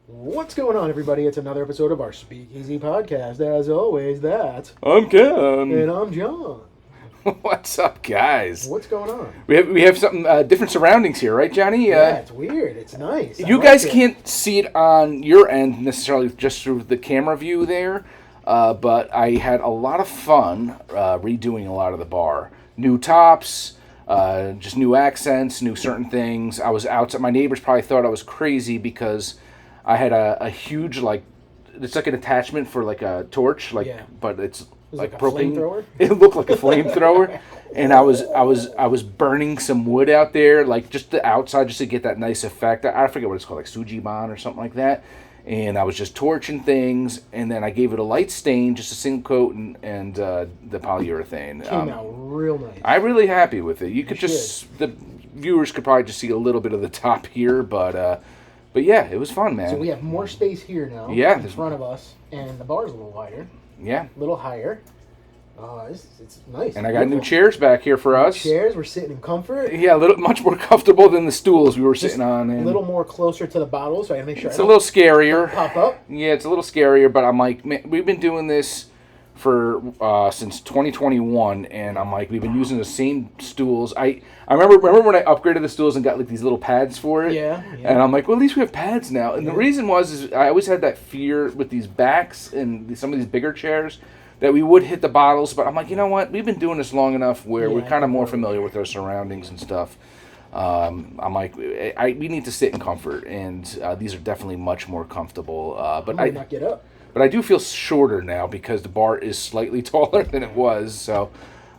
What's going on, everybody? It's another episode of our Speakeasy podcast. As always, I'm Ken. And I'm John. What's up, guys? What's going on? We have something different surroundings here, right, Johnny? Yeah, it's weird. It's nice. You guys can't see it on your end necessarily just through the camera view there, but I had a lot of fun redoing a lot of the bar. New tops, just new accents, new certain things. I was outside. My neighbors probably thought I was crazy because I had a huge, like, it's like an attachment for like a torch, like, yeah. But it's like propane. Flamethrower? It looked like a flamethrower, and I was burning some wood out there, like just the outside, just to get that nice effect. I forget what it's called, like Sujiban or something like that. And I was just torching things, and then I gave it a light stain, just a single coat, and the polyurethane. Came out real nice. I'm really happy with it. You could the viewers could probably just see a little bit of the top here, but yeah, it was fun, man. So we have more space here now. Yeah, in front of us, and the bar's a little wider. Yeah, a little higher. It's nice. And I got new chairs back here for us. Chairs, we're sitting in comfort. Yeah, much more comfortable than the stools we were sitting on. And a little more closer to the bottle, so I gotta make sure it's a little scarier. Pop up. Yeah, it's a little scarier, but I'm like, man, we've been doing this for since 2021, and I'm like, we've been using the same stools. I remember when I upgraded the stools and got like these little pads for it. Yeah. And I'm like, well, at least we have pads now. And the reason is I always had that fear with these backs and some of these bigger chairs that we would hit the bottles, but I'm like, you know what? We've been doing this long enough where we're kind of more familiar with our surroundings and stuff. I'm like, we need to sit in comfort, and these are definitely much more comfortable. But I might not get up. But I do feel shorter now because the bar is slightly taller than it was. So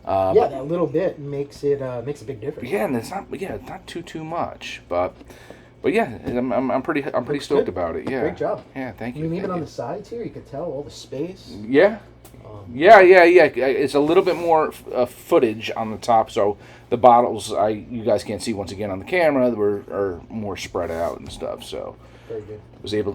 yeah, that little bit makes a big difference. Yeah, and it's not too much, but yeah, I'm pretty stoked about it. Yeah, great job. Yeah, thank you. Even on the sides here, you can tell all the space. Yeah. Yeah. It's a little bit more footage on the top, so the bottles you guys can't see once again on the camera are more spread out and stuff. So very good.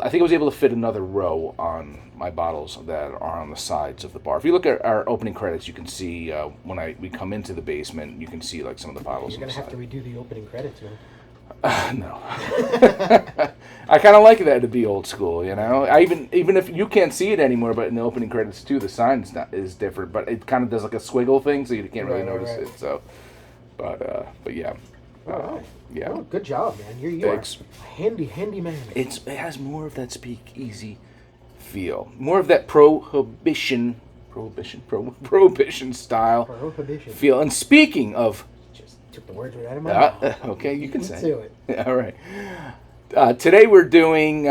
I think I was able to fit another row on my bottles that are on the sides of the bar. If you look at our opening credits, you can see when we come into the basement, you can see like some of the bottles. You're gonna have to redo the opening credits, man. No. I kind of like that to be old school, you know. Even if you can't see it anymore, but in the opening credits too, the sign is different, but it kind of does like a squiggle thing, so you can't really notice it. So, but yeah. Right. Yeah. Oh, good job, man. You are a handy man. It has more of that speakeasy feel, more of that prohibition style feel. And speaking of, took the words right out of my mouth. Okay, you can say it. All right. Today we're doing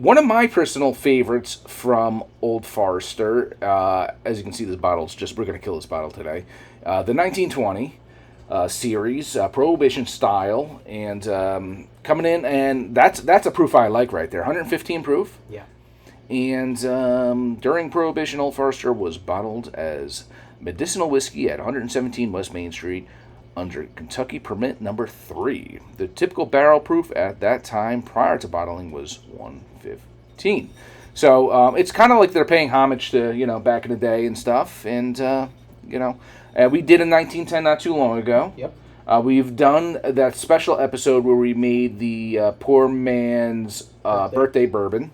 one of my personal favorites from Old Forester. As you can see, we're going to kill this bottle today. The 1920 series, Prohibition Style, and coming in, and that's a proof I like right there. 115 proof. Yeah. And during Prohibition, Old Forester was bottled as medicinal whiskey at 117 West Main Street, under Kentucky Permit number 3. The typical barrel proof at that time prior to bottling was 115. So it's kind of like they're paying homage to, back in the day and stuff. And, we did in 1910 not too long ago. Yep. We've done that special episode where we made the poor man's birthday bourbon.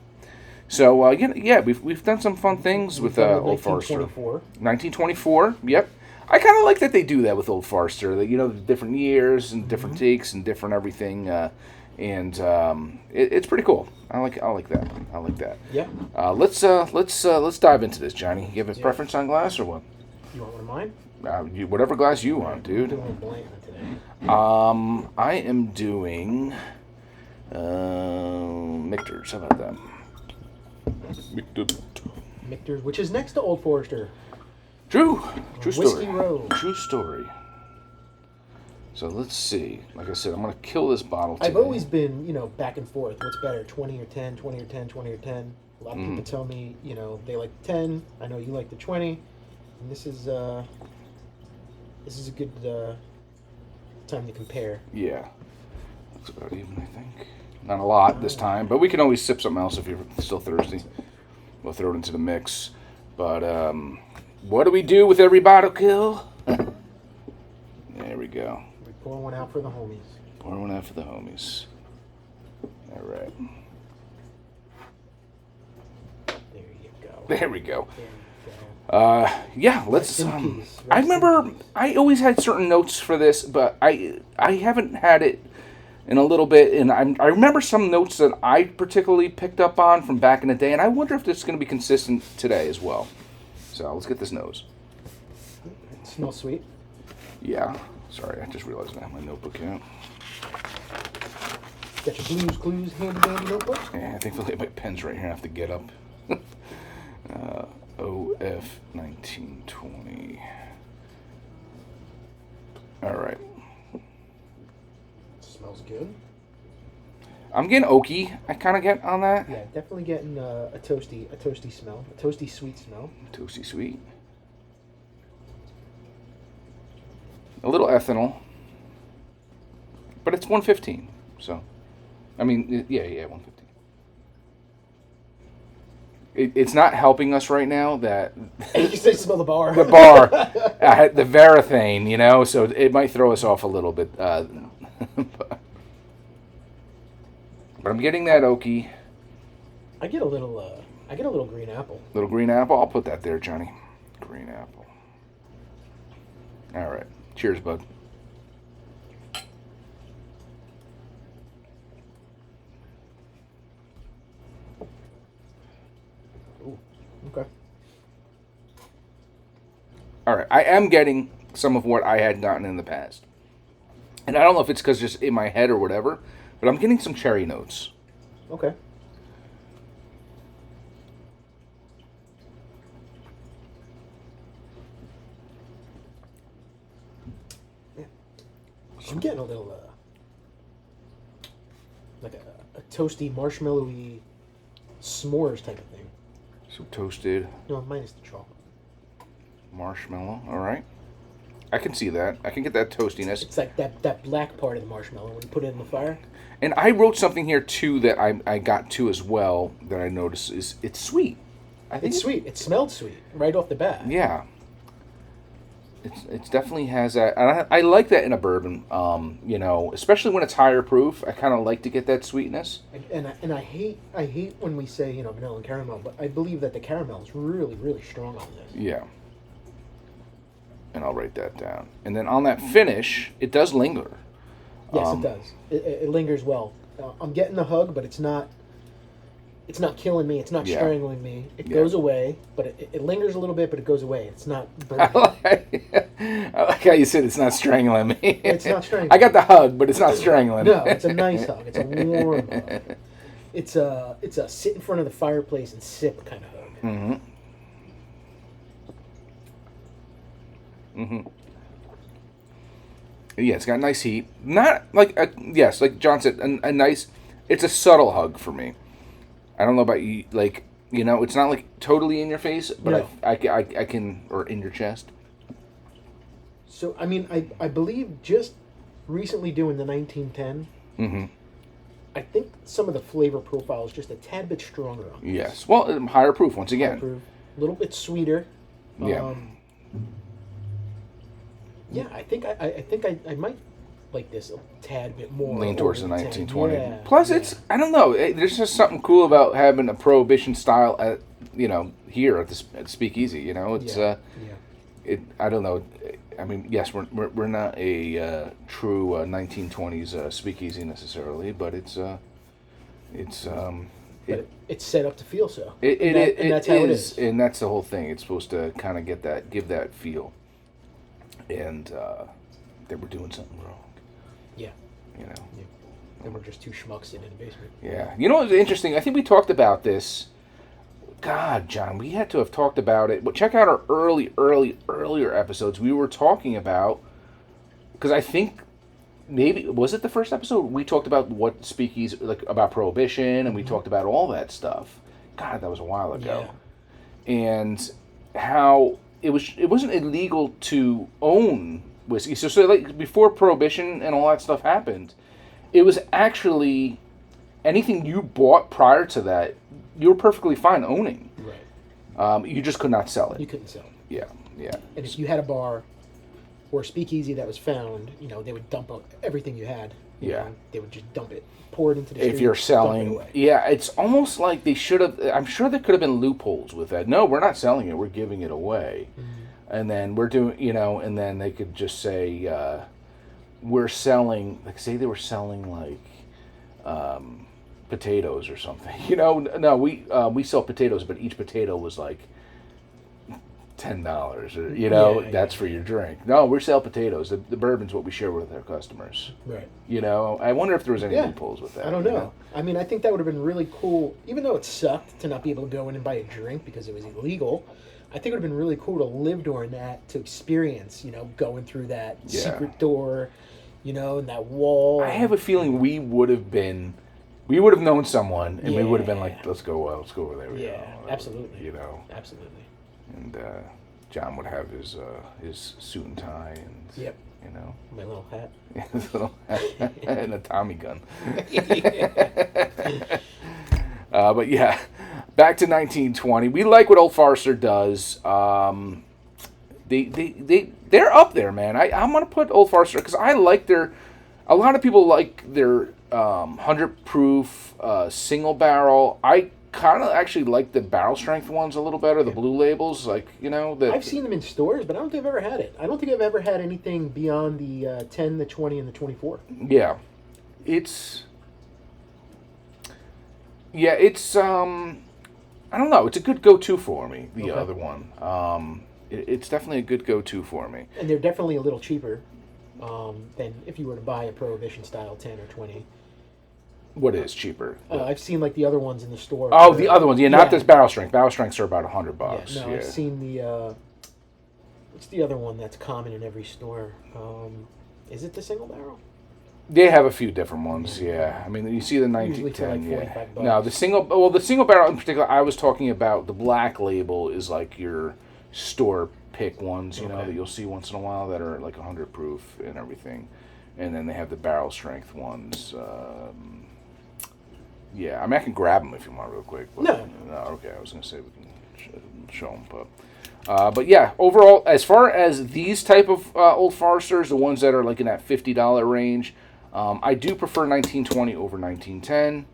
So, we've done some fun things with Old Forester. 1924, yep. I kind of like that they do that with Old Forester. The different years and different takes and different everything, and it's pretty cool. I like that. Yeah. Let's dive into this, Johnny. You have a preference on glass or what? You want one of mine? Whatever glass you want, dude. I'm doing a blank today. I am doing Michter's. How about that? Michter's, which is next to Old Forester. True story. Whiskey Road. True story. So let's see. Like I said, I'm going to kill this bottle today. I've always been, back and forth. What's better, 20 or 10, 20 or 10, 20 or 10? A lot of people tell me, they like the 10. I know you like the 20. And this is a good time to compare. Yeah. Looks about even, I think. Not a lot this time, but we can always sip something else if you're still thirsty. We'll throw it into the mix. But, what do we do with every bottle kill? There we go. We pour one out for the homies. Pour one out for the homies. All right. There we go. There we go. Yeah, let's. Rest in peace. I Rest in remember peace. I always had certain notes for this, but I haven't had it in a little bit, and I remember some notes that I particularly picked up on from back in the day, and I wonder if this is going to be consistent today as well. So let's get this nose. It smells sweet. Yeah. Sorry, I just realized I have my notebook out. Got your Blues Clues handy dandy notebook. Yeah, I think my pen's right here. I have to get up. OF 1920. All right. Smells good. I'm getting oaky. I kind of get on that. Yeah, definitely getting a toasty smell, a toasty sweet smell. Toasty sweet. A little ethanol. But it's 115. So, I mean, yeah, 115. It's not helping us right now that You say smell the bar. the bar, the Varathane, you know, so it might throw us off a little bit. But I'm getting that oaky. I get a little green apple. Little green apple. I'll put that there, Johnny. Green apple. All right. Cheers, bud. Ooh, okay. All right. I am getting some of what I had gotten in the past. And I don't know if it's because just in my head or whatever, but I'm getting some cherry notes. Okay. Yeah. I'm getting a little, like a toasty, marshmallowy s'mores type of thing. So toasted No, minus the chocolate. marshmallow. All right. I can see that. I can get that toastiness. It's like that black part of the marshmallow when you put it in the fire. And I wrote something here too that I got to as well that I noticed is it's sweet. I think It's sweet. It smelled sweet right off the bat. Yeah. It's definitely has that. And I like that in a bourbon. You know, especially when it's higher proof. I kind of like to get that sweetness. And I hate when we say, you know, vanilla and caramel, but I believe that the caramel is really, really strong on this. Yeah. And I'll write that down. And then on that finish, it does linger. Yes, it does. It lingers well. I'm getting the hug, but it's not killing me. It's not Yeah. strangling me. It Yeah. goes away, but it lingers a little bit, but it goes away. It's not I burning. like how you said it's not strangling me. It's not strangling. I got the hug, but it's not strangling. No, it's a nice hug. It's a warm hug. It's a sit in front of the fireplace and sip kind of hug. Mm-hmm. Mm-hmm. Yeah, it's got nice heat. Not like yes, like John said, a nice. It's a subtle hug for me. I don't know about you, like you know, it's not like totally in your face, but No. I can, or in your chest. So I mean, I believe just recently doing the 1910. Mm-hmm. I think some of the flavor profile is just a tad bit stronger on this. Yes. Well, higher proof once again. A little bit sweeter. Yeah. Yeah, I think I might like this a tad bit more. Lean towards the over 10. 1920. Yeah, Plus, yeah. it's I don't know. There's just something cool about having a Prohibition style at here at the Speakeasy. You know, it's yeah. I don't know. I mean, yes, we're not a true 1920s Speakeasy necessarily, but it's set up to feel so. and that's how it is. And that's the whole thing. It's supposed to kind of give that feel, and that we're doing something wrong. Yeah. You know. Yeah. And we're just two schmucks sitting in the basement. Yeah. You know what's interesting? I think we talked about this. God, John, we had to have talked about it. But check out our earlier episodes. We were talking about, because I think maybe was it the first episode we talked about what Speakeasy, like about Prohibition, and we talked about all that stuff. God, that was a while ago. Yeah. And how it wasn't illegal to own whiskey. So like before Prohibition and all that stuff happened, it was actually anything you bought prior to that, you were perfectly fine owning. Right. You just could not sell it. You couldn't sell it. Yeah. And if you had a bar or a speakeasy that was found, they would dump out everything you had. You Yeah. know, they would just dump it, pour it into the If street, you're dump it selling, away. yeah, it's almost like they should have. I'm sure there could have been loopholes with that. No, we're not selling it. We're giving it away, and then we're doing, and then they could just say we're selling. Like, say they were selling potatoes or something. No, we sell potatoes, but each potato was like $10, or that's for your drink. No, we sell potatoes. The bourbon's what we share with our customers. Right. I wonder if there was any loopholes with that. I don't know. I mean, I think that would have been really cool, even though it sucked to not be able to go in and buy a drink because it was illegal. I think it would have been really cool to live during that, to experience, going through that secret door, and that wall. I have a feeling we would have known someone, and we would have been like, let's go over there. Absolutely. Absolutely. And John would have his suit and tie, and my little hat, his little hat and a Tommy gun. But yeah, back to 1920. We like what Old Forester does. They're up there, man. I'm gonna put Old Forester because I like their. A lot of people like their 100 proof single barrel. I kind of actually like the barrel strength ones a little better. The blue labels, I've seen them in stores, but I don't think I've ever had it. I don't think I've ever had anything beyond the 10, the 20, and the 24. Yeah, it's. I don't know. It's a good go-to for me. The other one, it's definitely a good go-to for me. And they're definitely a little cheaper than if you were to buy a Prohibition style 10 or 20. What is cheaper? I've seen the other ones in the store. Oh, the other ones, not this barrel strength. Barrel strengths are about $100. Yeah, I've seen the. What's the other one that's common in every store? Is it the single barrel? They have a few different ones, yeah. I mean, you see the 1910, usually for like $45. No, the single barrel in particular, I was talking about the black label is like your store pick ones, that you'll see once in a while that are like 100 proof and everything. And then they have the barrel strength ones. I mean, I can grab them if you want real quick. But, No, okay, I was going to say we can show them, but yeah, overall, as far as these type of Old Foresters, the ones that are like in that $50 range, I do prefer 1920 over 1910.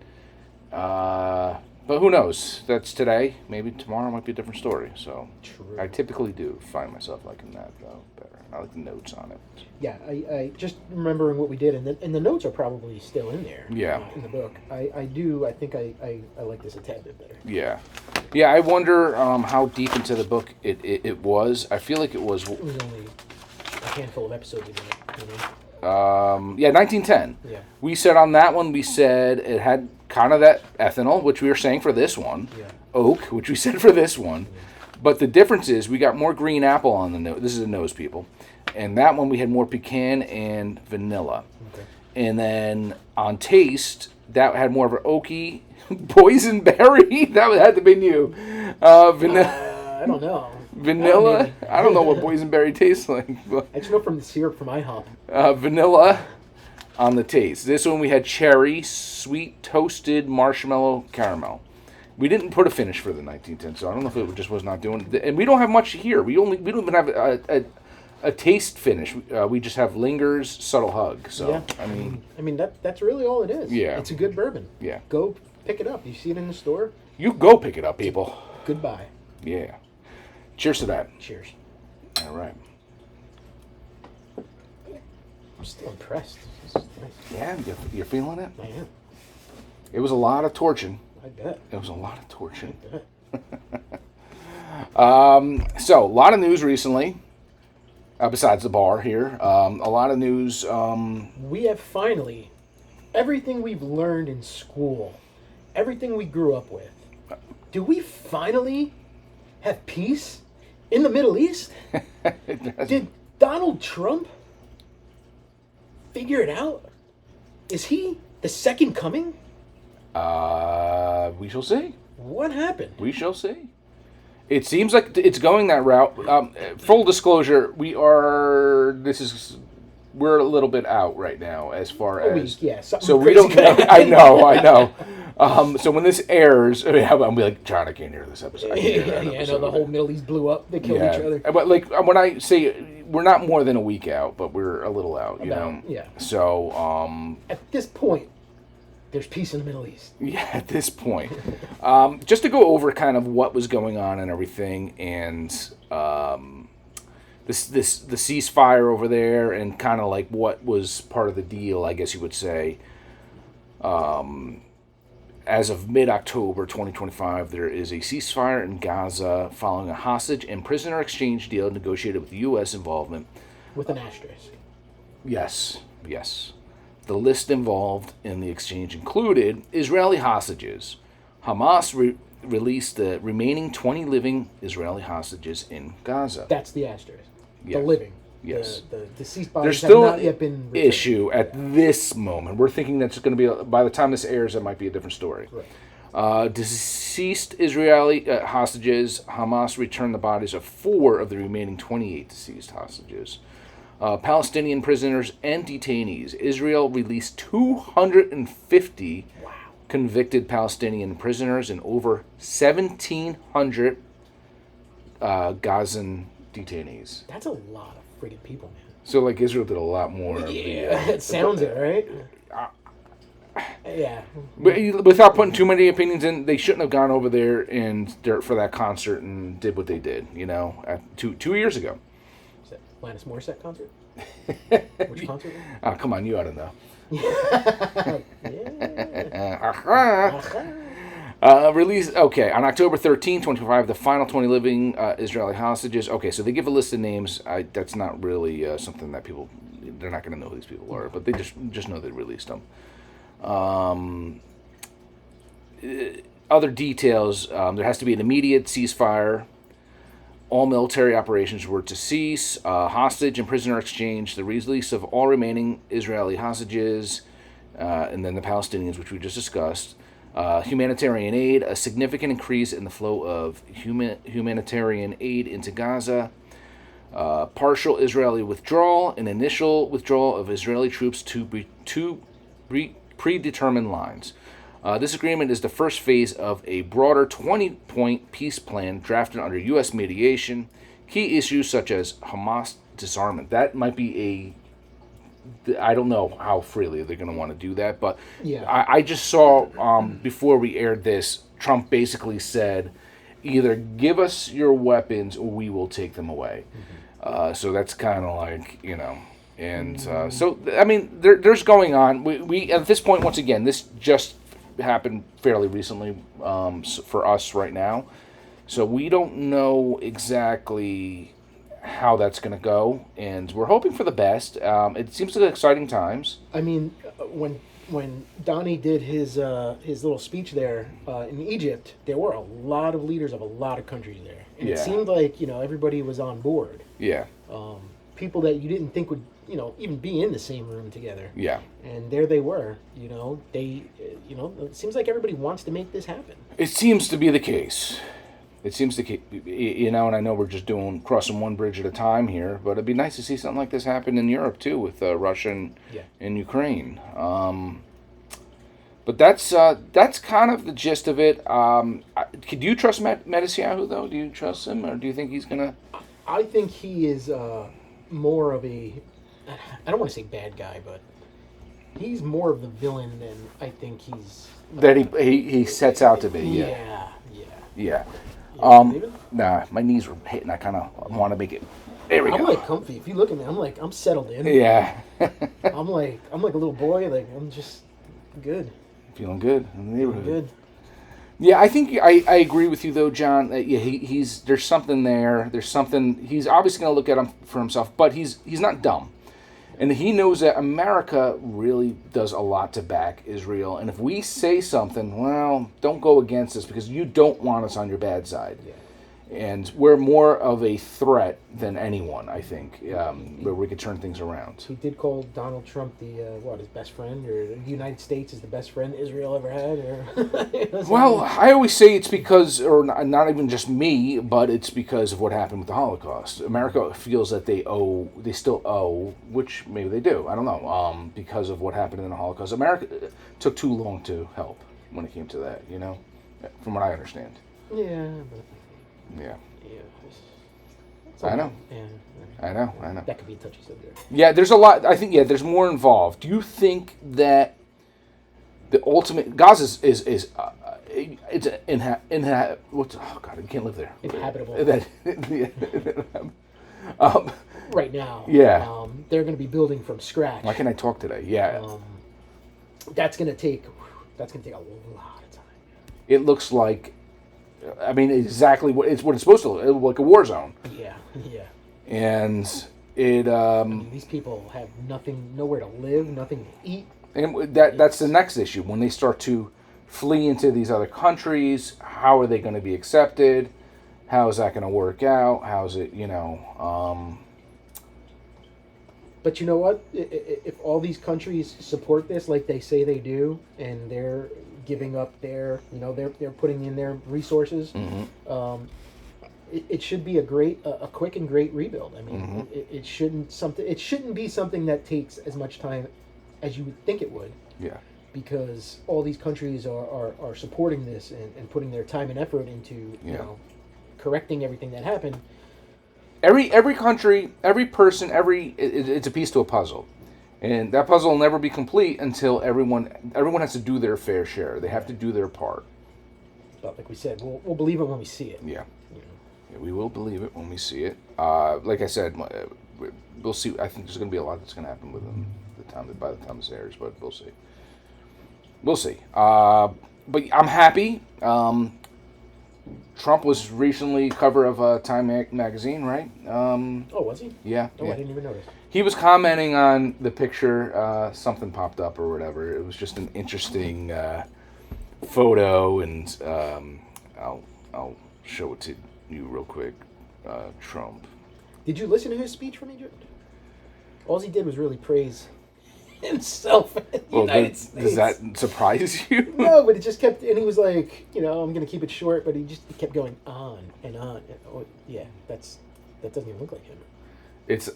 But who knows? That's today. Maybe tomorrow might be a different story. So true. I typically do find myself liking that though better. I like the notes on it. Yeah, I just remembering what we did, and the notes are probably still in there. Yeah. In the book, I think I like this a tad bit better. Yeah. Yeah, I wonder how deep into the book it was. I feel like it was. It was only a handful of episodes in it. 1910. Yeah. We said on that one, it had kind of that ethanol, which we were saying for this one. Yeah. Oak, which we said for this one. Yeah. But the difference is we got more green apple on the nose. This is a nose, people. And that one we had more pecan and vanilla. Okay. And then on taste, that had more of an oaky boysenberry. That had to be you. Vanilla. I don't know. Vanilla? I don't know what boysenberry tastes like. But, I just know from the syrup from IHOP. Vanilla on the taste. This one we had cherry, sweet, toasted marshmallow, caramel. We didn't put a finish for the 1910, so I don't know if it just was not doing it. And we don't have much here. We don't even have a taste finish. We just have lingers, subtle hug. So yeah. I mean that's really all it is. Yeah. It's a good bourbon. Yeah. Go pick it up. You see it in the store. You go pick it up, people. Goodbye. Yeah. Cheers to that. Cheers. All right. I'm still impressed. This is nice. Yeah, you're feeling it? I am. It was a lot of torching. I bet. It was a lot of torching. I bet. So, a lot of news recently, besides the bar here. A lot of news. We have finally, everything we've learned in school, everything we grew up with, do we finally have peace in the Middle East? Did Donald Trump figure it out? Is he the second coming? We shall see. What happened? We shall see. It seems like it's going that route. Full disclosure, we're a little bit out right now as far as. Yeah, so we don't. I know. So when this airs, I'm gonna be like, John, I can't hear this episode. I can't hear that Yeah, episode. the whole Middle East blew up. They killed each other. But like when I say we're not more than a week out, but we're a little out, you know. Yeah. So at this point, there's peace in the Middle East. yeah, at this point, just to go over kind of what was going on and everything, and the ceasefire over there, and kind of like what was part of the deal, I guess you would say. As of mid-October 2025, there is a ceasefire in Gaza following a hostage and prisoner exchange deal negotiated with U.S. involvement. With an asterisk. Yes. The list involved in the exchange included Israeli hostages. Hamas released the remaining 20 living Israeli hostages in Gaza. That's the asterisk. Yes. The living. Yes. The ceasefires There's still have not yet been returned. issue at this moment. We're thinking that's going to be, by the time this airs, that might be a different story. Right. Deceased Israeli hostages, Hamas returned the bodies of 4 of the remaining 28 deceased hostages. Palestinian prisoners and detainees. Israel released 250 convicted Palestinian prisoners and over 1,700 Gazan detainees. That's a lot of freaking people, man. So, like, Israel did a lot more. Yeah, it sounds it, right? Yeah. Without putting too many opinions in, they shouldn't have gone over there and for that concert and did what they did, you know, 2 years ago. Is that Alanis Morissette concert? Which concert? Oh, come on, you ought to know. Release, okay, on October 13, 2025, the final 20 living Israeli hostages. Okay, so they give a list of names. That's not really something that people, they're not going to know who these people are, but they just know they released them. Other details, there has to be an immediate ceasefire. All military operations were to cease. Hostage and prisoner exchange. The release of all remaining Israeli hostages. And then the Palestinians, which we just discussed. Humanitarian aid. A significant increase in the flow of humanitarian aid into Gaza. Partial Israeli withdrawal. An initial withdrawal of Israeli troops to predetermined lines. This agreement is the first phase of a broader 20-point peace plan drafted under U.S. mediation. Key issues such as Hamas disarmament. That might be I don't know how freely they're going to want to do that, but yeah. I just saw before we aired this, Trump basically said, either give us your weapons or we will take them away. Mm-hmm. So that's kind of like, you know... And so, I mean, there's going on. We at this point, once again, this just happened fairly recently for us right now. So we don't know exactly how that's going to go, and we're hoping for the best. It seems like exciting times. I mean, when Donnie did his little speech there in Egypt, there were a lot of leaders of a lot of countries there, and it seemed like everybody was on board. Yeah. People that you didn't think would even be in the same room together. Yeah. And there they were. They it seems like everybody wants to make this happen. It seems to be the case. It seems to, and I know we're just crossing one bridge at a time here, but it'd be nice to see something like this happen in Europe too, with Russia and Ukraine. But that's kind of the gist of it. Do you trust Netanyahu though? Do you trust him, or do you think he's gonna? I think he is more of a, I don't want to say bad guy, but he's more of the villain than I think he's... That he sets out to be, Yeah. Nah, my knees were hitting. I kind of want to make it... There we go. I'm like comfy. If you look at me, I'm settled in. Yeah. I'm like a little boy. Like, I'm just good. Feeling good in the neighborhood. Good. Yeah, I think I agree with you though, John. He's there's something there. There's something. He's obviously going to look at him for himself, but he's not dumb, and he knows that America really does a lot to back Israel. And if we say something, well, don't go against us because you don't want us on your bad side. Yeah. And we're more of a threat than anyone, I think, where we could turn things around. He did call Donald Trump his best friend, or the United States is the best friend Israel ever had. Or well, I always say it's because, or not even just me, but it's because of what happened with the Holocaust. America feels that they still owe, which maybe they do, I don't know, because of what happened in the Holocaust. America took too long to help. when it came to that, from what I understand. Yeah, but Yeah. it's I know. Yeah, I know. that could be a touchy subject. Yeah, there's a lot. I think there's more involved. Do you think that the ultimate Gaza is it's what's oh god, you can't live there. Inhabitable. Right now. Yeah. They're going to be building from scratch. Why can't I talk today? Yeah. That's going to take a lot of time. It looks like, exactly what it's supposed to look like, a war zone. Yeah. And it. These people have nowhere to live, nothing to eat. And that's the next issue. When they start to flee into these other countries, how are they going to be accepted? How is that going to work out? How's it, But you know what? If all these countries support this like they say they do, and they're giving up they're putting in their resources, mm-hmm. It should be a quick and great rebuild. Mm-hmm. It shouldn't be something that takes as much time as you would think it would. Yeah. Because all these countries are supporting this and putting their time and effort into correcting everything that happened. Every country, every person, it's a piece to a puzzle, and that puzzle will never be complete until everyone has to do their fair share. They have to do their part. But like we said, we'll believe it when we see it. Yeah. Yeah, we will believe it when we see it. Like I said, we'll see. I think there's going to be a lot that's going to happen within by the time this airs, but we'll see. We'll see. But I'm happy. Trump was recently cover of Time magazine, right? Was he? Yeah. Oh, I didn't even notice. He was commenting on the picture. Something popped up or whatever. It was just an interesting photo, and I'll show it to you real quick. Trump. Did you listen to his speech from Egypt? All he did was really praise himself in the United States. Does that surprise you? No, but it just kept, and he was like, I'm going to keep it short, but he kept going on and on. That doesn't even look like him. It's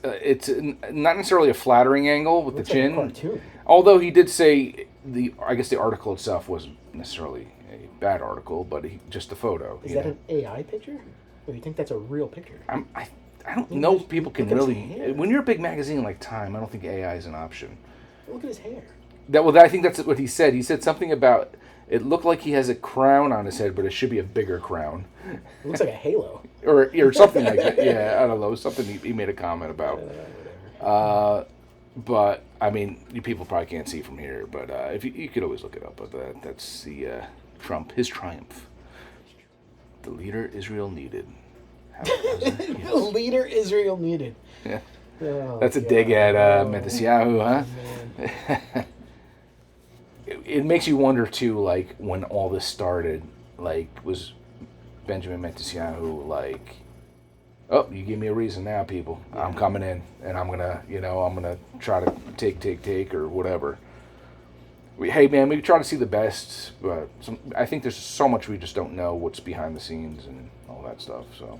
not necessarily a flattering angle with the chin. Like a cartoon. Although he did say I guess the article itself wasn't necessarily a bad article, but just the photo. Is that an AI picture? Or do you think that's a real picture? I don't know if people can really. When you're a big magazine like Time, I don't think AI is an option. Look at his hair. I think that's what he said. He said something about it looked like he has a crown on his head, but it should be a bigger crown. It looks like a halo. or something like that. Yeah, I don't know. Something he made a comment about. But you people probably can't see from here. But if you could always look it up. But that's the his triumph. The leader Israel needed. The leader Israel needed. Yeah. Oh, that's a dig at Netanyahu, huh? It makes you wonder too, like when all this started, like was Benjamin Netanyahu like, oh, you give me a reason now, people. Yeah. I'm coming in, and I'm gonna try to take or whatever. Hey man, we try to see the best, but I think there's so much we just don't know what's behind the scenes and all that stuff. So.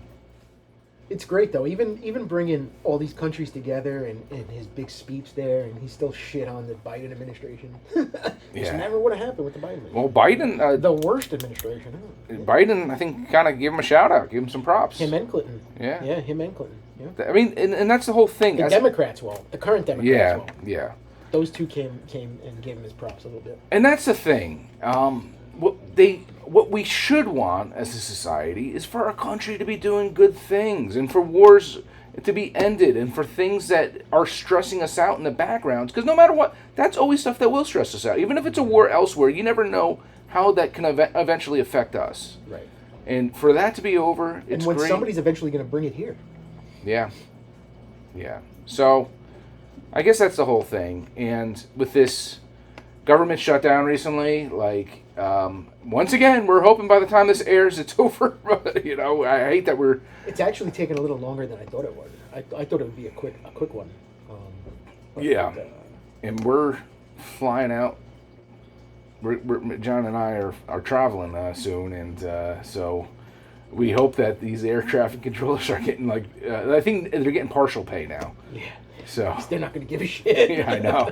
It's great though, even bringing all these countries together and his big speech there, and he still shit on the Biden administration. Which never would have happened with the Biden administration. Well, Biden... the worst administration. Huh? Biden, I think, kind of gave him a shout-out, gave him some props. Him and Clinton. Yeah. Yeah, him and Clinton. Yeah. And that's the whole thing. The Democrats won't. The current Democrats won't. Yeah. Those two came and gave him his props a little bit. And that's the thing. What we should want as a society is for our country to be doing good things and for wars to be ended and for things that are stressing us out in the background. Because no matter what, that's always stuff that will stress us out. Even if it's a war elsewhere, you never know how that can eventually affect us. Right. And for that to be over, it's great. And when great. somebody's eventually going to bring it here. Yeah. Yeah. So, I guess that's the whole thing. And with this government shutdown recently, like... once again, we're hoping by the time this airs, it's over. I hate that we're... It's actually taken a little longer than I thought it would. I thought it would be a quick one. Yeah. And we're flying out. John and I are traveling soon, and so we hope that these air traffic controllers are getting, I think they're getting partial pay now. Yeah. So... They're not going to give a shit. Yeah, I know.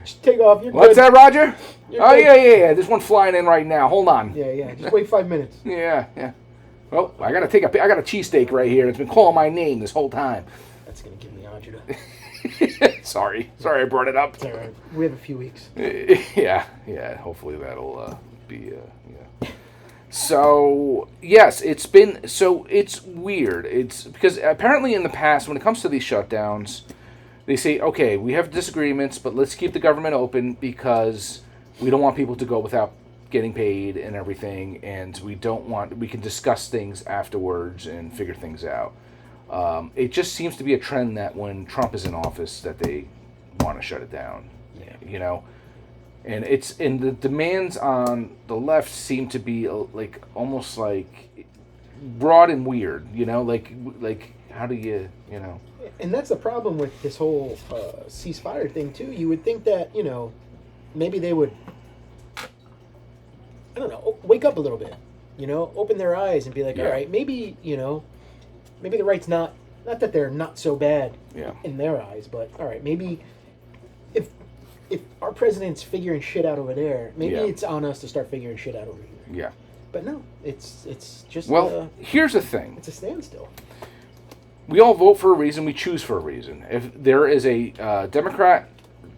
Just take off. You're What's good. that, Roger? You're Oh, good. yeah. There's one flying in right now. Hold on. Yeah. Just wait 5 minutes. Yeah. Well, I got a cheesesteak right here. It's been calling my name this whole time. That's going to give me agita. Sorry I brought it up. It's all right. We have a few weeks. Yeah. Hopefully that'll be. So yes, it's weird. It's because apparently in the past, when it comes to these shutdowns, they say, okay, we have disagreements, but let's keep the government open because we don't want people to go without getting paid and everything, and we can discuss things afterwards and figure things out. It just seems to be a trend that when Trump is in office, that they want to shut it down. Yeah. And the demands on the left seem to be almost like broad and weird. Like how do you. And that's the problem with this whole ceasefire thing too. You would think that maybe they would, I don't know, wake up a little bit, open their eyes and be like, all right, maybe maybe the right's not that they're not so bad in their eyes, but all right, maybe if our president's figuring shit out over there, maybe it's on us to start figuring shit out over here. Yeah. But no, it's just here's the thing. It's a standstill. We all vote for a reason. We choose for a reason. If there is a Democrat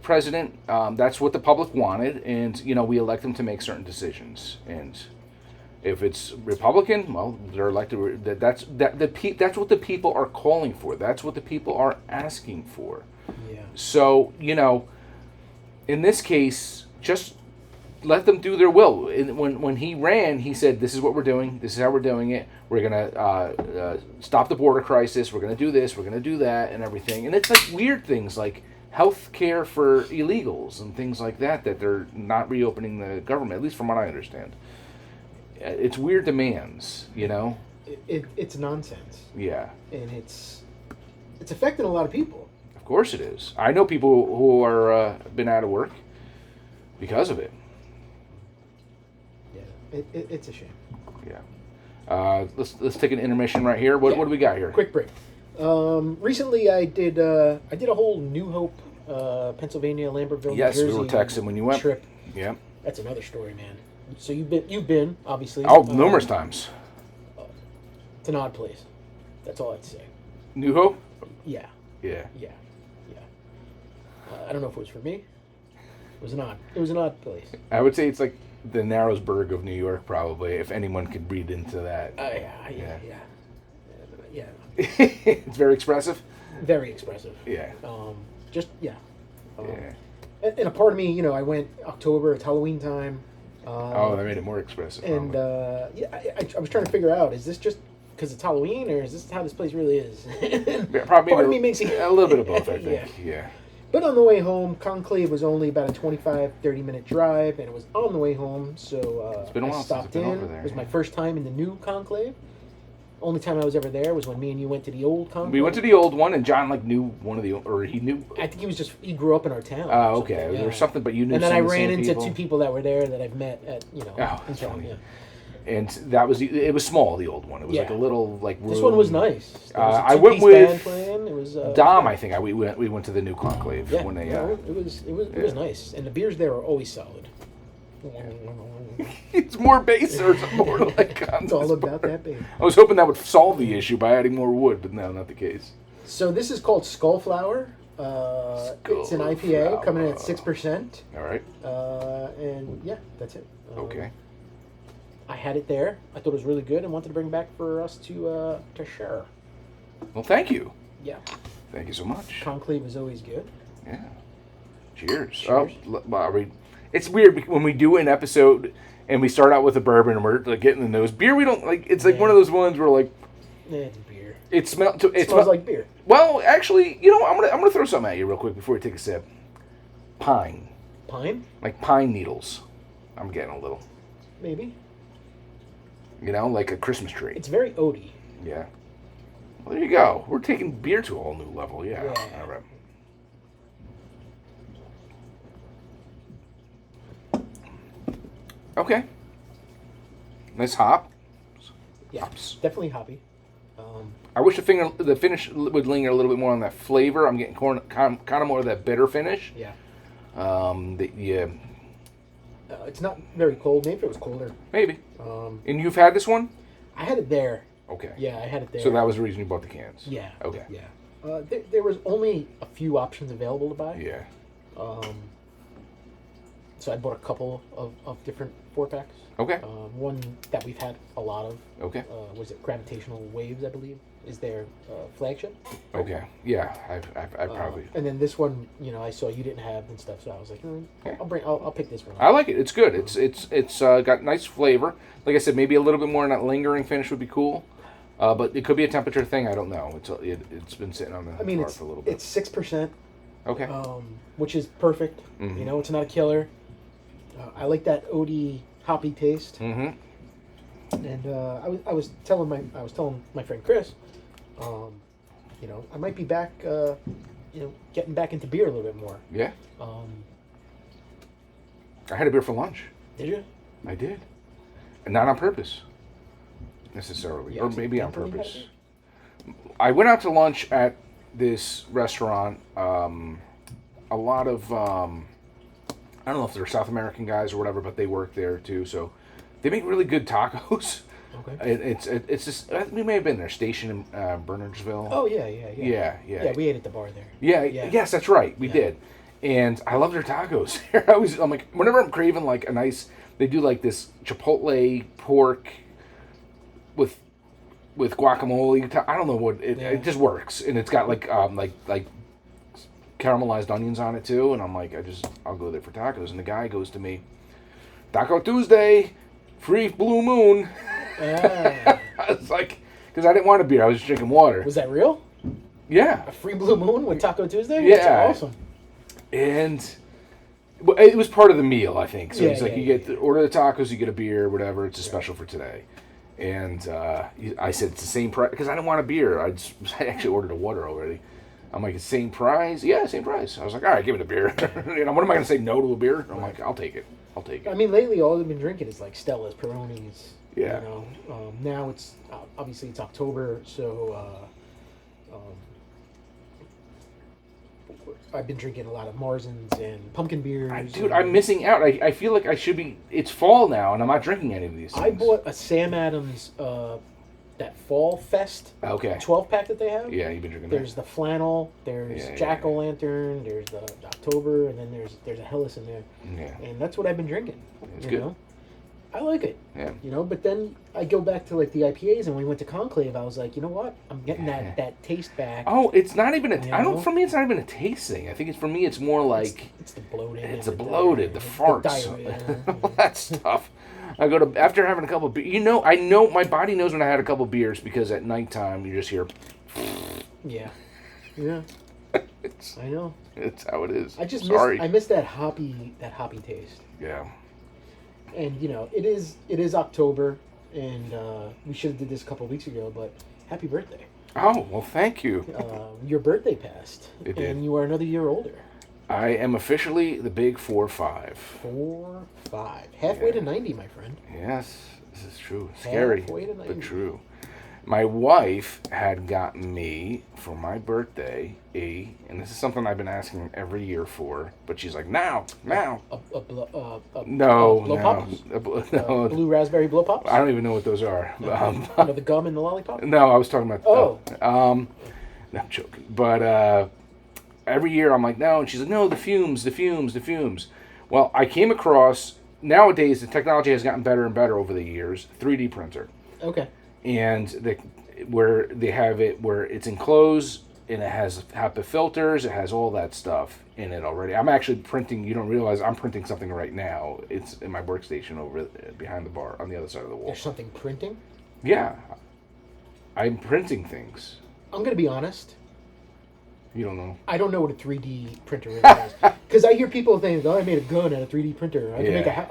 president, that's what the public wanted, and we elect them to make certain decisions. And if it's Republican, well, they're elected. That's what the people are calling for. That's what the people are asking for. Yeah. So in this case, just let them do their will. When he ran, he said, "This is what we're doing. This is how we're doing it. We're gonna stop the border crisis. We're gonna do this. We're gonna do that, and everything." And it's like weird things like health care for illegals and things like that they're not reopening the government. At least from what I understand, it's weird demands. It's nonsense. Yeah. And it's affecting a lot of people. Of course it is. I know people who are been out of work because of it. Yeah, it's a shame. Yeah. Let's take an intermission right here. What do we got here? Quick break. Recently, I did a whole New Hope, Pennsylvania, Lambertville, Yes, New Jersey we were texting when you went. Trip. Yeah. That's another story, man. So you've been obviously. Oh, numerous times. It's an odd place. That's all I'd say. New Hope. Yeah. Yeah. I don't know if it was for me. It was an odd place. I would say it's like the Narrowsburg of New York, probably, if anyone could read into that. Yeah. It's very expressive. Very expressive. Yeah. And a part of me, I went October. It's Halloween time. That made it more expressive. And I was trying to figure out: is this just because it's Halloween, or is this how this place really is? Probably part of me makes it a little bit of both. I think. Yeah. But on the way home, Conclave was only about a 25-30 minute drive, and it was on the way home, so it's been a while I stopped since I've been in. over there. It was my first time in the new Conclave. Only time I was ever there was when me and you went to the old Conclave. We went to the old one, and John knew one of the, or he knew. I think he grew up in our town. Oh, okay. Yeah. There was something, but you knew. And then I some of the ran same into people. 2 people that were there that I've met at that's in town, funny. yeah. And that was it was small, the old one. It was like a little room. This one was nice. There was a I went two-piece with band playing. It was Dom. I think we went to the new Conclave when they. It was nice, and the beers there are always solid. It's more bass or it's more like. It's all about that bass. I was hoping that would solve the issue by adding more wood, but no, not the case. So this is called Skullflower. It's an IPA coming in at 6%. All right. And yeah, that's it. Okay. I had it there. I thought it was really good and wanted to bring back for us to share. Well, thank you. Yeah. Thank you so much. Conclave is always good. Yeah. Cheers. It's weird when we do an episode and we start out with a bourbon and we're like getting the nose. Beer, we don't like. It's like one of those ones where like. It's beer. It smells like beer. Well, actually, I'm gonna throw something at you real quick before we take a sip. Pine. Pine? Like pine needles. I'm getting a little. Maybe. Like a Christmas tree. It's very oaty. Yeah. Well, there you go. We're taking beer to a whole new level. Yeah. All right. Okay. Nice hop. Yeah. Hops. Definitely hoppy. I wish the finish would linger a little bit more on that flavor. I'm getting kind of more of that bitter finish. Yeah. It's not very cold. Maybe if it was colder. Maybe. And you've had this one? I had it there. Okay. Yeah, I had it there. So that was the reason you bought the cans? Yeah. Okay. Yeah. There was only a few options available to buy. Yeah. So I bought a couple of different 4-packs. Okay. One that we've had a lot of. Okay. Was it Gravitational Waves, I believe, is their flagship. Okay. Yeah, I probably. And then this one, I saw you didn't have and stuff, so I was like, I'll pick this one up. I like it. It's good. It's got nice flavor. Like I said, maybe a little bit more in that lingering finish would be cool. But it could be a temperature thing. I don't know. It's been sitting on the bar for a little bit. It's 6%. Okay. Which is perfect. Mm-hmm. It's not a killer. I like that oaty hoppy taste. Mm-hmm. And I was telling my friend Chris, I might be back, getting back into beer a little bit more. Yeah. I had a beer for lunch. Did you? I did, and not on purpose, necessarily, or maybe on purpose. I went out to lunch at this restaurant. A lot of I don't know if they're South American guys or whatever, but they work there too. So they make really good tacos. Okay. It's just we may have been there, station in Bernardsville. Oh yeah. Yeah. Yeah, we ate at the bar there. Yeah. Yes, that's right. We did, and I love their tacos. I'm like, whenever I'm craving like a nice, they do like this chipotle pork with guacamole. I don't know what it just works, and it's got like caramelized onions on it too, and I'm like, I'll go there for tacos. And the guy goes to me, Taco Tuesday, free Blue Moon. I was like, because I didn't want a beer, I was just drinking water. Was that real? Yeah. A free Blue Moon with Taco Tuesday? Yeah. That's awesome. And it was part of the meal, I think. So it's like you get order the tacos, you get a beer, whatever. It's a special for today. And I said it's the same price because I didn't want a beer. I actually ordered a water already. I'm like, same price? Yeah, same price. I was like, all right, give it a beer. What am I going to say no to a beer? I'm like, I'll take it. I mean, lately all I've been drinking is like Stella's, Peronis. Yeah. Now it's obviously it's October, so I've been drinking a lot of Marzens and pumpkin beers. Dude, I'm missing out. I feel like I should be. It's fall now, and I'm not drinking any of these things. I bought a Sam Adams that Fall Fest 12-pack that they have. Yeah, you've been drinking There's the flannel, there's Jack-o'-lantern, there's the October, and then there's a Hellas in there. Yeah. And that's what I've been drinking. It's good. I like it. Yeah. But then I go back to like the IPAs, and when we went to Conclave, I was like, you know what? I'm getting that taste back. Oh, it's not even for me, it's not even a taste thing. I think for me, it's more like... It's the bloated. It's the bloated, the farts. All that stuff. I go to, after having a couple of beers, I know, my body knows when I had a couple of beers because at nighttime you just hear... Yeah. I know. It's how it is. I miss that hoppy taste. Yeah. And it is October, and we should have did this a couple of weeks ago, but happy birthday. Oh, well, thank you. Your birthday passed. It did. And you are another year older. I am officially the big 4-5. 4-5. Halfway to 90, my friend. Yes, this is true. Scary, Halfway to 90. but true. My wife had gotten me for my birthday and this is something I've been asking every year for, but she's like, now. Blow pops? No. Blue raspberry blow pops? I don't even know what those are. The gum and the lollipop? No, I was talking about. Oh. No, I'm joking. But every year I'm like, no, and she's like, no, the fumes. Well, I came across, nowadays the technology has gotten better and better over the years, 3D printer. Okay. And where they have it where it's enclosed and it has HEPA filters, it has all that stuff in it already. I'm actually printing, you don't realize I'm printing something right now. It's in my workstation over behind the bar on the other side of the wall. There's something printing? Yeah. I'm printing things. I'm going to be honest. You don't know? I don't know what a 3D printer really is. Because I hear people saying, I made a gun out of a 3D printer. I can make a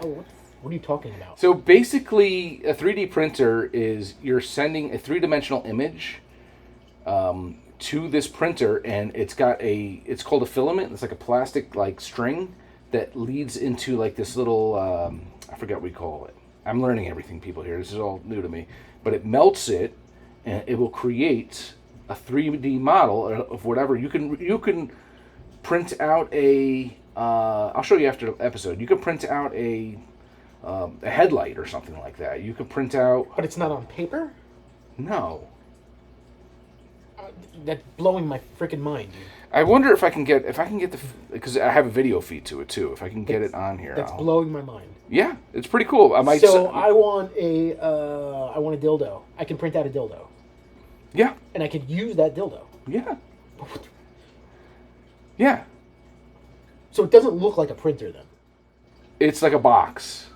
what are you talking about? So basically, a 3D printer is you're sending a three-dimensional image to this printer, and it's called a filament. It's like a plastic string that leads into this little I forget what we call it. I'm learning everything, people here. This is all new to me. But it melts it, and it will create a 3D model of whatever. You can print out a I'll show you after the episode. You could print out a headlight or something like that. You could print out. But it's not on paper? No. That's blowing my freaking mind, dude. I wonder if I can get the because I have a video feed to it too. If I can get it on here, That's blowing my mind. Yeah, it's pretty cool. I want a dildo. I can print out a dildo. Yeah. And I could use that dildo. Yeah. Yeah. So it doesn't look like a printer then. It's like a box.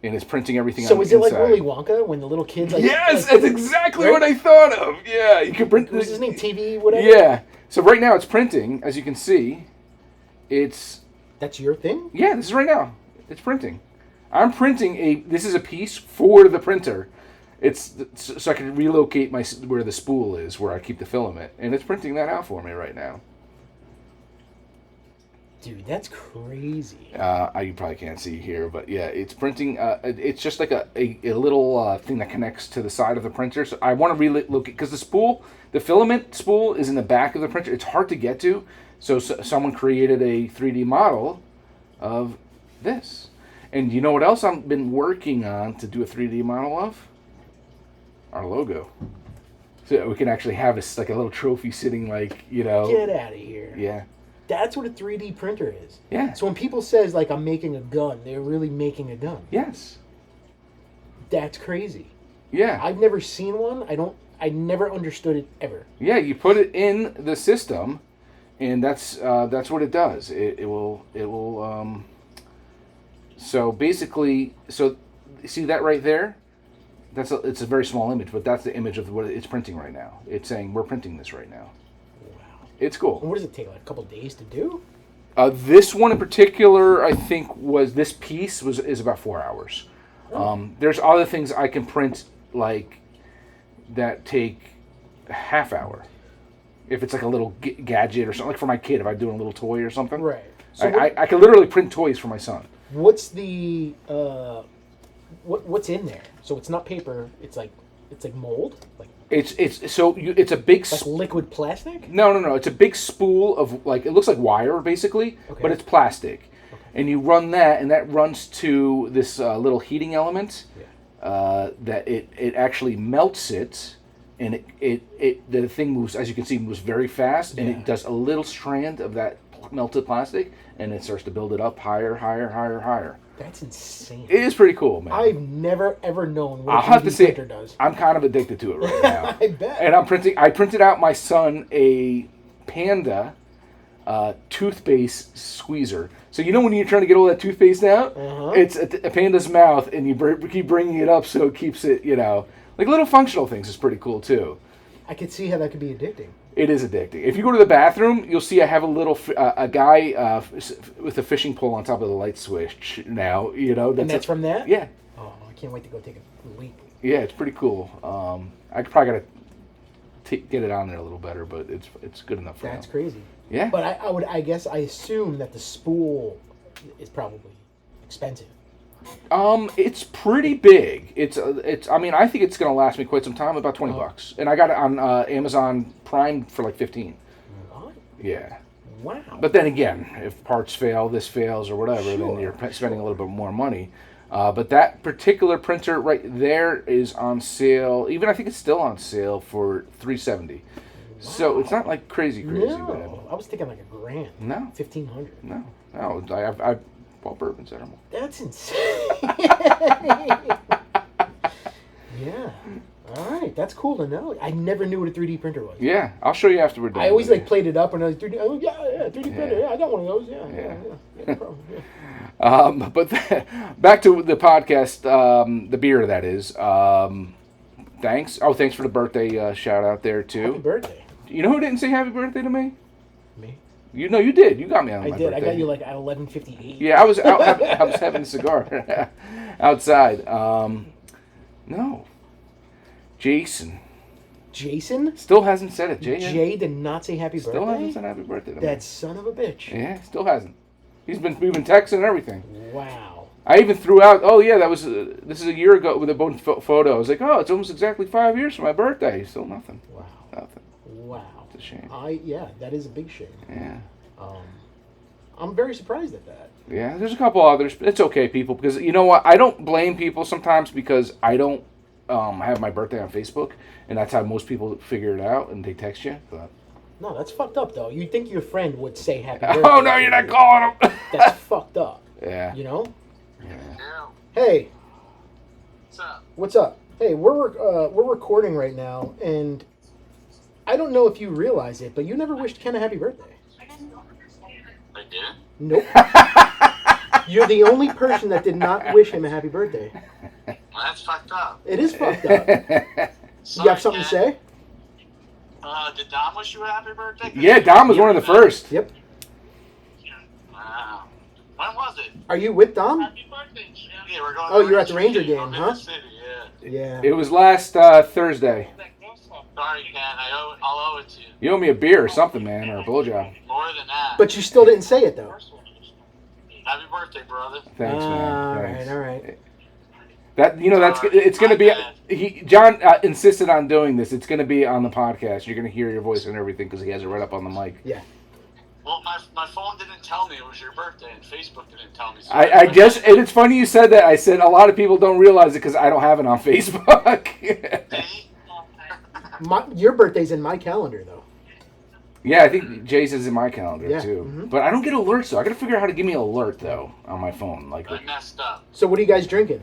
And it's printing everything so on the inside. So is it inside. like Willy Wonka when the little kids like... Yes, that's exactly what I thought of. Yeah, you can print... What's his name? TV, whatever? Yeah. So right now it's printing, as you can see. It's... That's your thing? Yeah, this is right now. It's printing. I'm printing this is a piece for the printer. It's so I can relocate where the spool is, where I keep the filament. And it's printing that out for me right now. Dude, that's crazy. You probably can't see here, but yeah, it's printing. It's just like a little thing that connects to the side of the printer. So I want to relocate, because the filament spool is in the back of the printer. It's hard to get to. So someone created a 3D model of this. And you know what else I've been working on to do a 3D model of? Our logo. So we can actually have like a little trophy sitting like, Get out of here. Yeah. That's what a 3D printer is. Yeah. So when people says like I'm making a gun, they're really making a gun. Yes. That's crazy. Yeah. I've never seen one. I never understood it ever. Yeah, you put it in the system, and that's what it does. It will. So basically, see that right there? It's a very small image, but that's the image of what it's printing right now. It's saying we're printing this right now. It's cool. And what does it take, like a couple days to do? This one in particular, I think, this piece is about 4 hours. Oh. There's other things I can print like that take a half hour. If it's like a little gadget or something, like for my kid, if I'm doing a little toy or something. Right. So I can literally print toys for my son. What's the what's in there? So it's not paper. It's like mold. Like it's a big like liquid plastic. No. It's a big spool of it looks like wire basically, okay. But it's plastic, okay. And you run that, and that runs to this little heating element. Yeah. That it actually melts it, and the thing moves, as you can see, moves very fast, and it does a little strand of that melted plastic, and it starts to build it up higher. That's insane. It is pretty cool, man. I've never ever known what I'll have to say, printer does. I'm kind of addicted to it right now. I bet. And I printed out my son a Panda toothpaste squeezer. So you know when you're trying to get all that toothpaste out, it's a Panda's mouth, and you keep bringing it up so it keeps it, like little functional things is pretty cool too. I could see how that could be addicting. It is addicting. If you go to the bathroom, you'll see I have a guy with a fishing pole on top of the light switch now. That's from that? Yeah. Oh, I can't wait to go take a leak. Yeah, it's pretty cool. I probably got to get it on there a little better, but it's good enough for now. That's crazy. Yeah. But I assume that the spool is probably expensive. It's pretty big. I mean, I think it's gonna last me quite some time. About $20, and I got it on Amazon Prime for like 15. What? Yeah. Wow. But then again, if parts fail, this fails, or whatever, then you're spending a little bit more money. But that particular printer right there is on sale. Even I think it's still on sale for $370. Wow. So it's not like crazy. No, I was thinking like $1,000. No. $1,500. No. I bought bourbons at them. That's insane. Yeah. All right. That's cool to know. I never knew what a 3D printer was. Yeah. I'll show you after we're done. I always played it up and I was 3D. Oh, yeah, 3D printer. Yeah, I got one of those. Yeah, no problem. Yeah. But back to the podcast, the beer that is. Thanks. Oh, thanks for the birthday shout out there too. Happy birthday. You know who didn't say happy birthday to me? Me. You did. You got me on my birthday. I got you like at 11:58. Yeah, I was out. I was having a cigar outside. No. Jason Still hasn't said it. Jay did not say happy birthday. Still hasn't said happy birthday to me. That son of a bitch. Yeah, still hasn't. We've been texting and everything. Wow. I even threw out. Oh yeah, this is a year ago with a bonus photo. I was like, oh, it's almost exactly 5 years for my birthday. Still nothing. Wow. Nothing. Wow. It's a shame. That is a big shame. Yeah. I'm very surprised at that. Yeah, there's a couple others. It's okay, people, because you know what? I don't blame people sometimes because I don't have my birthday on Facebook, and that's how most people figure it out, and they text you. But... No, that's fucked up, though. You'd think your friend would say happy birthday. Oh, no, you're not calling them. That's fucked up. Yeah. You know? Yeah. Hey. What's up? What's up? Hey, we're recording right now, and I don't know if you realize it, but you never wished Ken a happy birthday. I did? Nope. You're the only person that did not wish him a happy birthday. Well, that's fucked up. It is fucked up. Sorry, You got something to Ken. say? Did Dom wish you a happy birthday? Yeah, Dom was one of the first. Yep. Wow. When was it? Are you with Dom? Happy birthday, Jim. Yeah, we're going Oh, to you're at the Ranger game, game, huh? City, yeah. Yeah. It was last Thursday. Sorry, Ken. I'll owe it to you. You owe me a beer or something, man, or a blowjob. More than that. But you still didn't say it, though. Happy birthday, brother. Thanks, man. Thanks. All right. That it's going to be. John insisted on doing this. It's going to be on the podcast. You're going to hear your voice and everything because he has it right up on the mic. Yeah. Well, my phone didn't tell me it was your birthday, and Facebook didn't tell me. So And it's funny you said that. I said a lot of people don't realize it because I don't have it on Facebook. Your birthday's in my calendar, though. Yeah, I think Jay's is in my calendar too. Mm-hmm. But I don't get alerts though. I got to figure out how to give me an alert though on my phone. Like I messed up. So what are you guys drinking?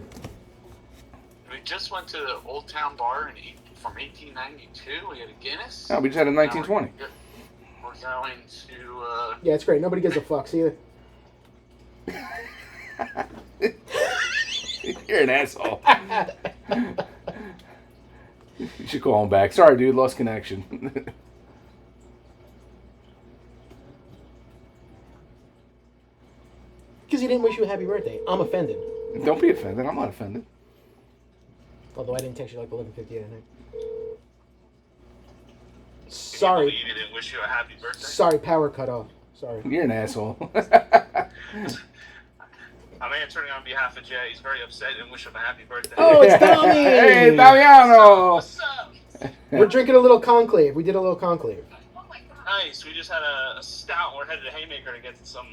We just went to the Old Town Bar from 1892. We had a Guinness. No, we just had a 1920. We're going to... Yeah, it's great. Nobody gives a fuck. See you. You're an asshole. You should call him back. Sorry, dude. Lost connection. Because he didn't wish you a happy birthday. I'm offended. Don't be offended. I'm not offended. Although I didn't text you like 11:58 at night. Can Sorry. you believe he didn't wish you a happy birthday? Sorry, power cut off. Sorry. You're an asshole. I'm answering on behalf of Jay. He's very upset and wish him a happy birthday. Oh, it's Tommy! Hey, Damiano! What's up? We're drinking a little conclave. We did a little conclave. Nice. We just had a stout. We're headed to Haymaker to get some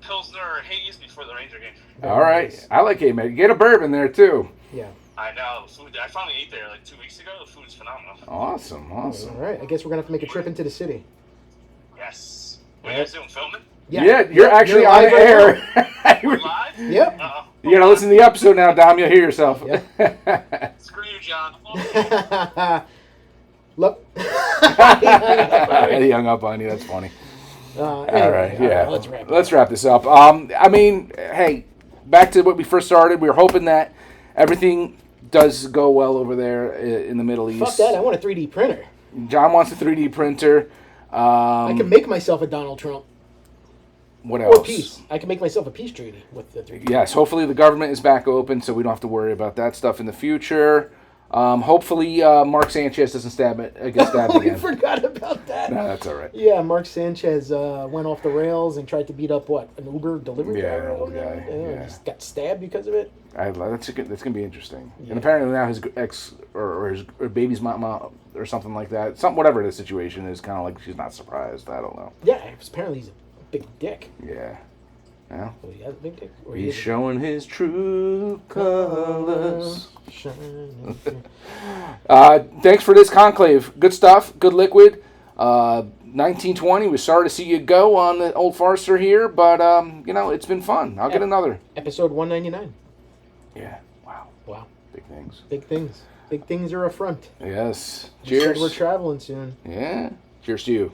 Pilsner or Haze before the Ranger game. All right. I like it, man. Get a bourbon there, too. Yeah. I know. Food. I finally ate there like 2 weeks ago. The food's phenomenal. Awesome. All right. I guess we're going to have to make a trip into the city. Yes. What are you guys doing? Filming? Yeah, you're actually on live right air. We're live? Yep. Uh-oh. You got to listen to the episode now, Dom. You'll hear yourself. Yep. Screw you, John. Look. He hung up on you. That's funny. All right, yeah. Let's wrap this up. I mean, hey, back to what we first started. We were hoping that everything does go well over there in the Middle East. Fuck that. I want a 3D printer. John wants a 3D printer. I can make myself a Donald Trump. What else? Or peace. I can make myself a peace treaty with the 3D. Yes, hopefully the government is back open so we don't have to worry about that stuff in the future. Hopefully Mark Sanchez doesn't get stabbed We again. forgot about that. No, that's all right. Yeah, Mark Sanchez went off the rails and tried to beat up, an Uber delivery driver? an old guy, yeah. Just got stabbed because of it. That's going to be interesting. Yeah. And apparently now his ex or his baby's mama or something like that, whatever the situation is, kind of like she's not surprised. I don't know. Yeah, apparently he's a big dick. Yeah. Yeah. So he has a big dick? Or He's showing his true colors. Thanks for this conclave. Good stuff. Good liquid. 1920. We're sorry to see you go on the old Forester here, but it's been fun. I'll get another. Episode 199. Yeah. Wow. Wow. Big things. Big things. Big things are a front. Yes. You said Cheers. we're traveling soon. Yeah. Cheers to you.